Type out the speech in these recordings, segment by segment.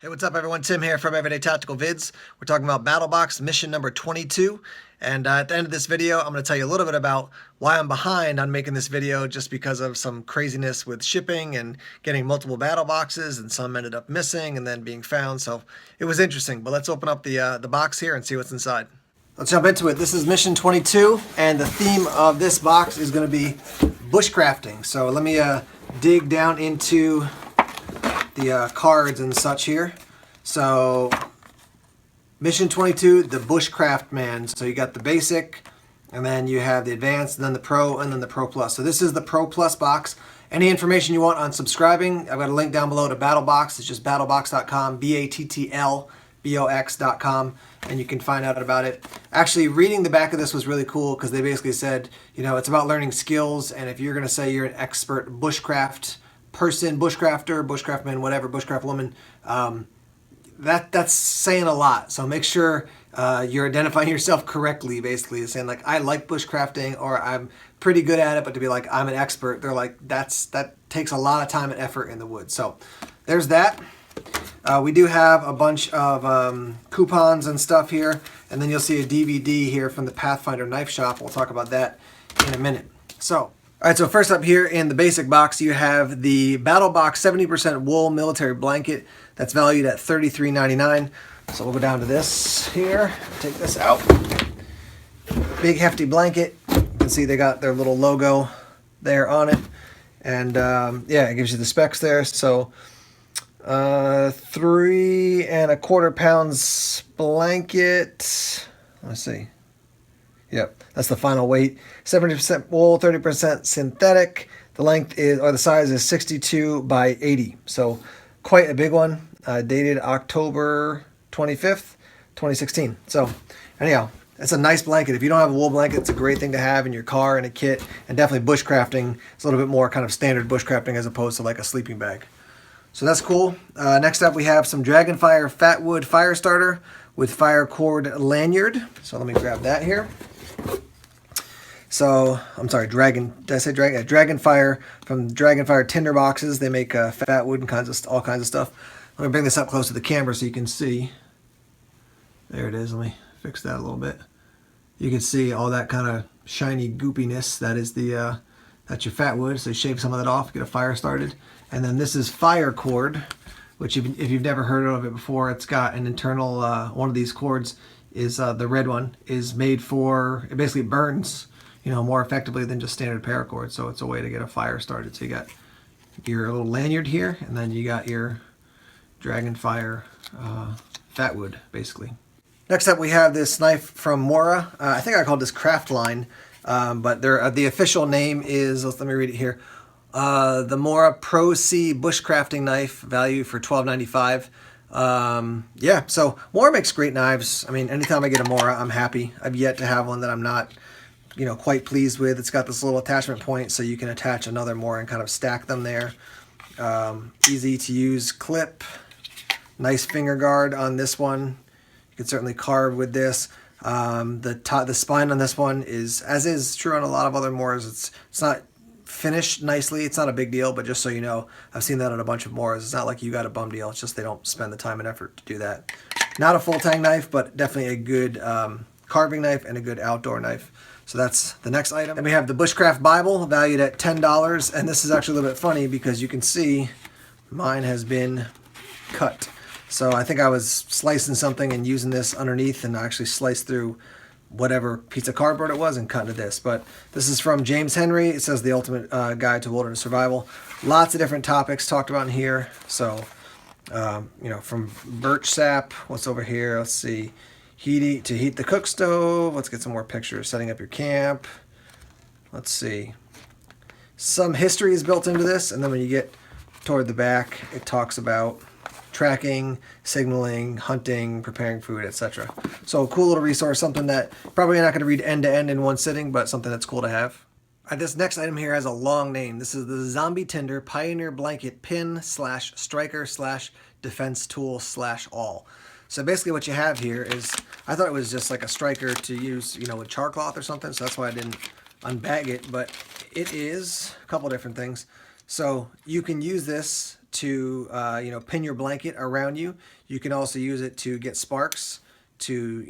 Hey, what's up everyone? Tim here from Everyday Tactical Vids. We're talking about BattleBox mission number 22. And at the end of this video, I'm going to tell you a little bit about why I'm behind on making this video just because of some craziness with shipping and getting multiple battle boxes, and some ended up missing and then being found. So it was interesting, but let's open up the box here and see what's inside. Let's jump into it. This is mission 22, and the theme of this box is going to be bushcrafting. So let me dig down into the cards and such here. So mission 22, the bushcraft man. So you got the basic, and then you have the advanced, and then the pro, and then the pro plus. So this is the pro plus box. Any information you want on subscribing, I've got a link down below to BattleBox. It's just battlebox.com, BATTLBOX.com, and you can find out about it. Actually, reading the back of this was really cool because they basically said, you know, it's about learning skills, and if you're going to say you're an expert bushcraft person, bushcrafter, bushcraftman, whatever, bushcraft woman, that's saying a lot. So make sure you're identifying yourself correctly, basically saying like, I like bushcrafting, or I'm pretty good at it, but to be like, I'm an expert, they're like, that takes a lot of time and effort in the woods. So there's that. We do have a bunch of coupons and stuff here, and then you'll see a DVD here from the Pathfinder Knife Shop. We'll talk about that in a minute. So all right, so first up here in the basic box, you have the BattleBox 70% wool military blanket that's valued at $33.99. So we'll go down to this here, take this out. Big hefty blanket. You can see they got their little logo there on it. And yeah, it gives you the specs there. So 3¼ pounds blanket. Let's see. Yep, that's the final weight. 70% wool, 30% synthetic. The length is, or the size is 62 by 80. So quite a big one. Dated October 25th, 2016. So anyhow, it's a nice blanket. If you don't have a wool blanket, it's a great thing to have in your car and a kit. And definitely bushcrafting. It's a little bit more kind of standard bushcrafting as opposed to like a sleeping bag. So that's cool. Next up, we have some Dragonfire Fatwood Fire Starter with fire cord lanyard. So let me grab that here. So, I'm sorry, did I say Dragon? Dragonfire from Dragonfire tinder boxes. They make fat wood and all kinds of stuff. Let me bring this up close to the camera so you can see. There it is. Let me fix that a little bit. You can see all that kind of shiny goopiness. That is the that's your fat wood. So you shave some of that off, get a fire started. And then this is fire cord, which if you've never heard of it before, it's got an internal one of these cords is the red one is made for, it basically burns, you know, more effectively than just standard paracord. So it's a way to get a fire started. So you got your little lanyard here, and then you got your Dragonfire fat wood, basically. Next up, we have this knife from Mora. I think I called this Craftline, but the official name is, let me read it here. The Mora Pro C bushcrafting knife, value for $12.95. Yeah, so Mora makes great knives. I mean, anytime I get a Mora, I'm happy. I've yet to have one that I'm not, you know, quite pleased with. It's got this little attachment point so you can attach another Mora and kind of stack them there. Easy to use clip. Nice finger guard on this one. You can certainly carve with this. The spine on this one is, as is true on a lot of other Moras, it's not finished nicely. It's not a big deal, but just so you know, I've seen that on a bunch of Moras. It's not like you got a bum deal. It's just they don't spend the time and effort to do that. Not a full tang knife, but definitely a good carving knife and a good outdoor knife. So that's the next item. Then we have the Bushcraft Bible, valued at $10. And this is actually a little bit funny because you can see mine has been cut. So I think I was slicing something and using this underneath, and I actually sliced through whatever piece of cardboard it was and cut into this. But this is from James Henry. It says The Ultimate Guide to Wilderness Survival. Lots of different topics talked about in here. So, you know, from birch sap, what's over here? Let's see. To heat the cook stove. Let's get some more pictures. Setting up your camp. Let's see. Some history is built into this, and then when you get toward the back, it talks about tracking, signaling, hunting, preparing food, etc. So a cool little resource, something that probably not going to read end to end in one sitting, but something that's cool to have. All right, this next item here has a long name. This is the Zombie Tinder Pioneer Blanket Pin / Striker / Defense Tool / All. So basically what you have here is, I thought it was just like a striker to use, you know, with char cloth or something, so that's why I didn't unbag it, but it is a couple different things. So you can use this to pin your blanket around you. You can also use it to get sparks, to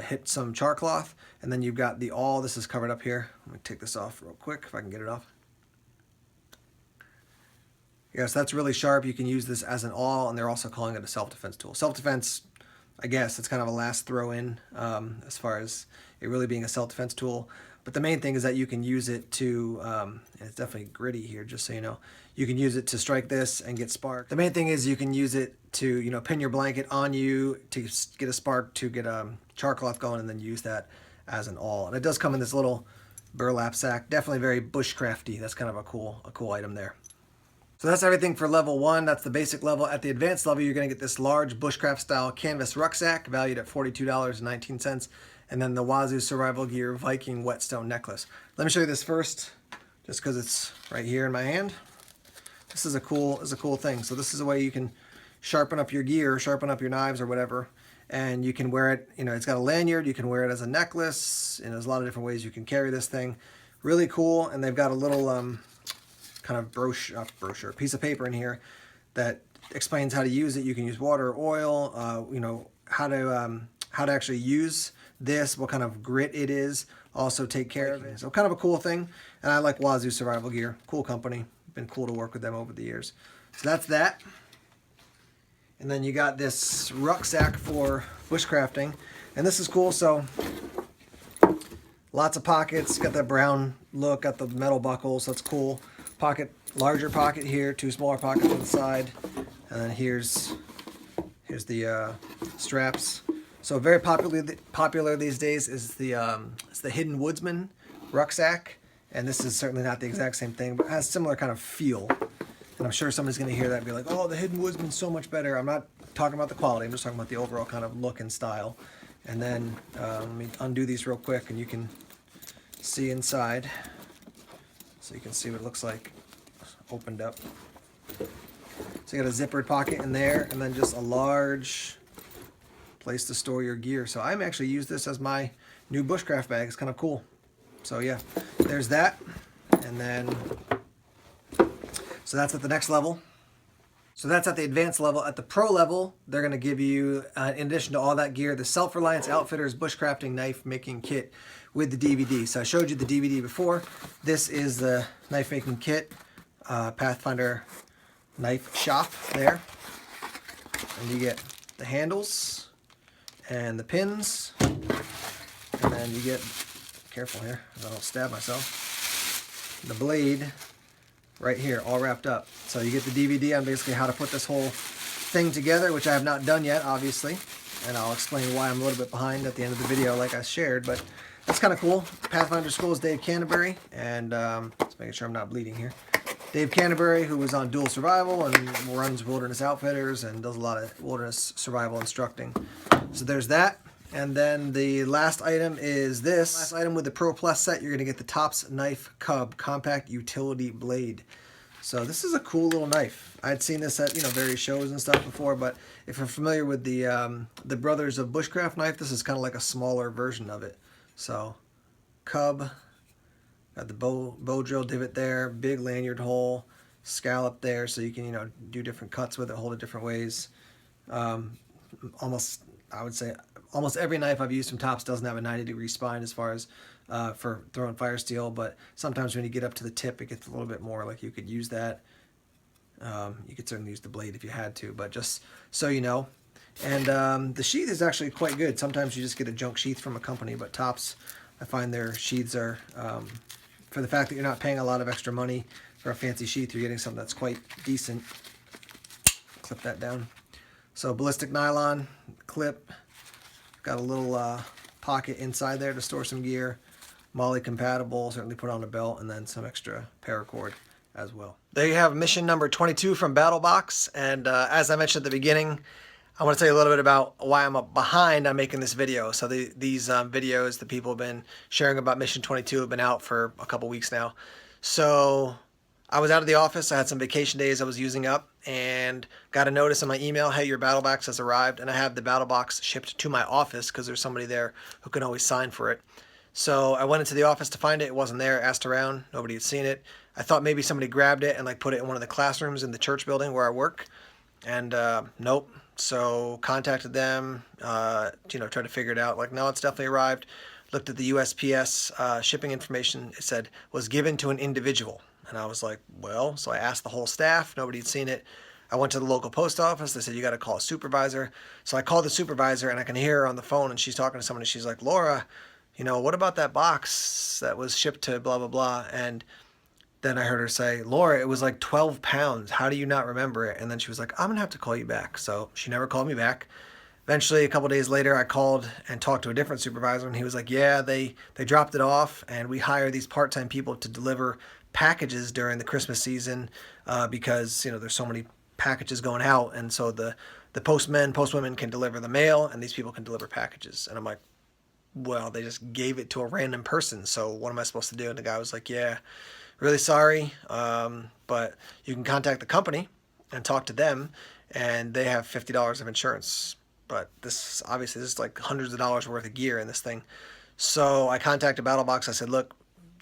hit some char cloth. And then you've got the awl. This is covered up here. Let me take this off real quick if I can get it off. Yeah, so that's really sharp. You can use this as an awl, and they're also calling it a self-defense tool. Self-defense, I guess, it's kind of a last throw-in as far as it really being a self-defense tool. But the main thing is that you can use it to, and it's definitely gritty here, just so you know. You can use it to strike this and get spark. The main thing is you can use it to, pin your blanket on you to get a spark, to get a char cloth going, and then use that as an awl. And it does come in this little burlap sack. Definitely very bushcrafty. That's kind of a cool item there. So that's everything for level 1. That's the basic level. At the advanced level, you're going to get this large bushcraft style canvas rucksack valued at $42.19, and then the Wazoo Survival Gear Viking Whetstone necklace. Let me show you this first, just because it's right here in my hand. This is a cool thing. So this is a way you can sharpen up your gear, sharpen up your knives or whatever, and you can wear it. It's got a lanyard. You can wear it as a necklace, and there's a lot of different ways you can carry this thing. Really cool, and they've got a little kind of brochure, piece of paper in here that explains how to use it. You can use water or oil, how to actually use this, what kind of grit it is, also take care of it. So kind of a cool thing. And I like Wazoo Survival Gear. Cool company. Been cool to work with them over the years. So that's that. And then you got this rucksack for bushcrafting. And this is cool. So lots of pockets. Got that brown look, got the metal buckles. So that's cool. Larger pocket here, 2 smaller pockets on the side, and then here's the straps. So very popular these days is it's the Hidden Woodsman rucksack, and this is certainly not the exact same thing, but has similar kind of feel. And I'm sure somebody's going to hear that and be like, "Oh, the Hidden Woodsman's so much better." I'm not talking about the quality. I'm just talking about the overall kind of look and style. And then let me undo these real quick, and you can see inside. So you can see what it looks like opened up. So you got a zippered pocket in there, and then just a large place to store your gear. So I'm actually use this as my new bushcraft bag. It's kind of cool. So yeah, there's that. And then, so that's at the next level. So that's at the advanced level. At the pro level, they're going to give you, in addition to all that gear, the Self-Reliance Outfitters Bushcrafting Knife Making Kit with the DVD. So I showed you the DVD before. This is the knife making kit, Pathfinder knife shop there. And you get the handles and the pins. And then you get, careful here, I don't stab myself, the blade right here, all wrapped up. So you get the DVD on basically how to put this whole thing together, which I have not done yet, obviously. And I'll explain why I'm a little bit behind at the end of the video, like I shared. But that's kind of cool. Pathfinder School's Dave Canterbury, and just making sure I'm not bleeding here. Dave Canterbury, who was on Dual Survival and runs Wilderness Outfitters and does a lot of wilderness survival instructing. So there's that. And then the last item is this. Last item with the Pro Plus set, you're going to get the Tops Knife Cub Compact Utility Blade. So this is a cool little knife. I'd seen this at various shows and stuff before, but if you're familiar with the Brothers of Bushcraft knife, this is kind of like a smaller version of it. So Cub, got the bow drill divot there, big lanyard hole, scallop there, so you can do different cuts with it, hold it different ways. I would say almost every knife I've used from Tops doesn't have a 90-degree spine as far as for throwing fire steel, but sometimes when you get up to the tip, it gets a little bit more like you could use that. You could certainly use the blade if you had to, but just so you know. And the sheath is actually quite good. Sometimes you just get a junk sheath from a company, but Tops, I find their sheaths are, for the fact that you're not paying a lot of extra money for a fancy sheath, you're getting something that's quite decent. Clip that down. So ballistic nylon clip, got a little pocket inside there to store some gear. MOLLE compatible, certainly put on a belt, and then some extra paracord as well. There you have mission number 22 from BattleBox, and as I mentioned at the beginning, I want to tell you a little bit about why I'm behind on making this video. So these videos that people have been sharing about mission 22 have been out for a couple weeks now. So I was out of the office, I had some vacation days I was using up, and got a notice in my email, hey, your BattleBox has arrived, and I have the BattleBox shipped to my office because there's somebody there who can always sign for it. So I went into the office to find it. It wasn't there. Asked around. Nobody had seen it. I thought maybe somebody grabbed it and like put it in one of the classrooms in the church building where I work, and nope. So contacted them, tried to figure it out. Like, no, it's definitely arrived. Looked at the USPS shipping information. It said was given to an individual, and I was like, well. So I asked the whole staff. Nobody had seen it. I went to the local post office. They said you got to call a supervisor. So I called the supervisor, and I can hear her on the phone, and she's talking to someone. And she's like, Laura, what about that box that was shipped to blah blah blah? And then I heard her say, Laura, it was like 12 pounds. How do you not remember it? And then she was like, I'm going to have to call you back. So she never called me back. Eventually, a couple days later, I called and talked to a different supervisor, and he was like, yeah, they dropped it off, and we hire these part-time people to deliver packages during the Christmas season because, there's so many packages going out. And so the postmen, postwomen can deliver the mail, and these people can deliver packages. And I'm like, well, they just gave it to a random person. So what am I supposed to do? And the guy was like, yeah, really sorry, but you can contact the company and talk to them, and they have $50 of insurance. But this is like hundreds of dollars worth of gear in this thing. So I contacted BattleBox. I said, look,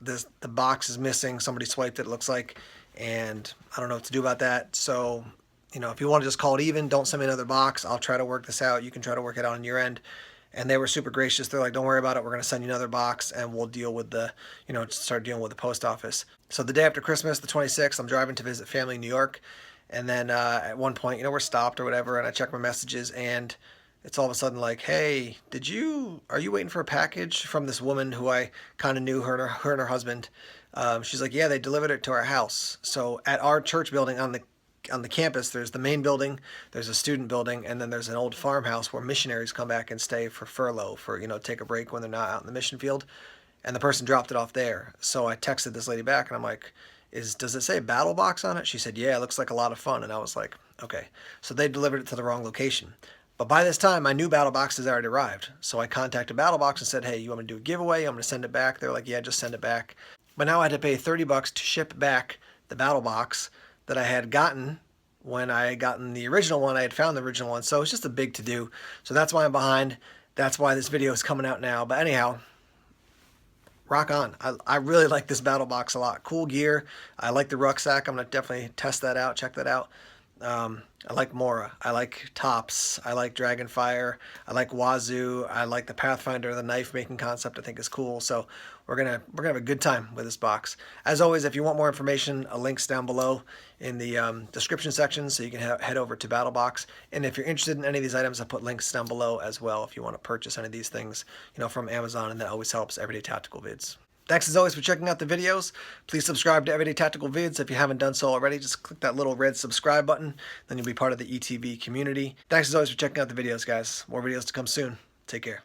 the box is missing. Somebody swiped it, looks like, and I don't know what to do about that. So, if you want to just call it even, don't send me another box. I'll try to work this out. You can try to work it out on your end. And they were super gracious. They're like, don't worry about it. We're going to send you another box, and we'll deal with start dealing with the post office. So the day after Christmas, the 26th, I'm driving to visit family in New York. And then at one point, we're stopped or whatever, and I check my messages, and it's all of a sudden like, hey, are you waiting for a package from this woman who I kind of knew, her and her husband? She's like, yeah, they delivered it to our house. So at our church building on the campus, there's the main building, there's a student building, and then there's an old farmhouse where missionaries come back and stay for furlough, for take a break when they're not out in the mission field. And the person dropped it off there. So I texted this lady back, and I'm like, does it say BattleBox on it? She said, yeah, it looks like a lot of fun. And I was like, okay. So they delivered it to the wrong location. But by this time, I knew BattleBox has already arrived. So I contacted BattleBox and said, hey, you want me to do a giveaway? I'm going to send it back. They're like, yeah, just send it back. But now I had to pay $30 to ship back the BattleBox that I had gotten when I had gotten the original one. I had found the original one. So it's just a big to-do. So that's why I'm behind. That's why this video is coming out now. But anyhow, rock on. I really like this BattleBox a lot. Cool gear. I like the rucksack. I'm going to definitely test that out, check that out. I like Mora. I like Tops. I like Dragonfire. I like Wazoo. I like the Pathfinder. The knife making concept I think is cool. So we're gonna have a good time with this box. As always, if you want more information, a link's down below in the description section, so you can head over to BattleBox. And if you're interested in any of these items, I put links down below as well if you want to purchase any of these things, from Amazon, and that always helps Everyday Tactical Vids. Thanks as always for checking out the videos. Please subscribe to Everyday Tactical Vids if you haven't done so already. Just click that little red subscribe button, then you'll be part of the ETV community. Thanks as always for checking out the videos, guys. More videos to come soon. Take care.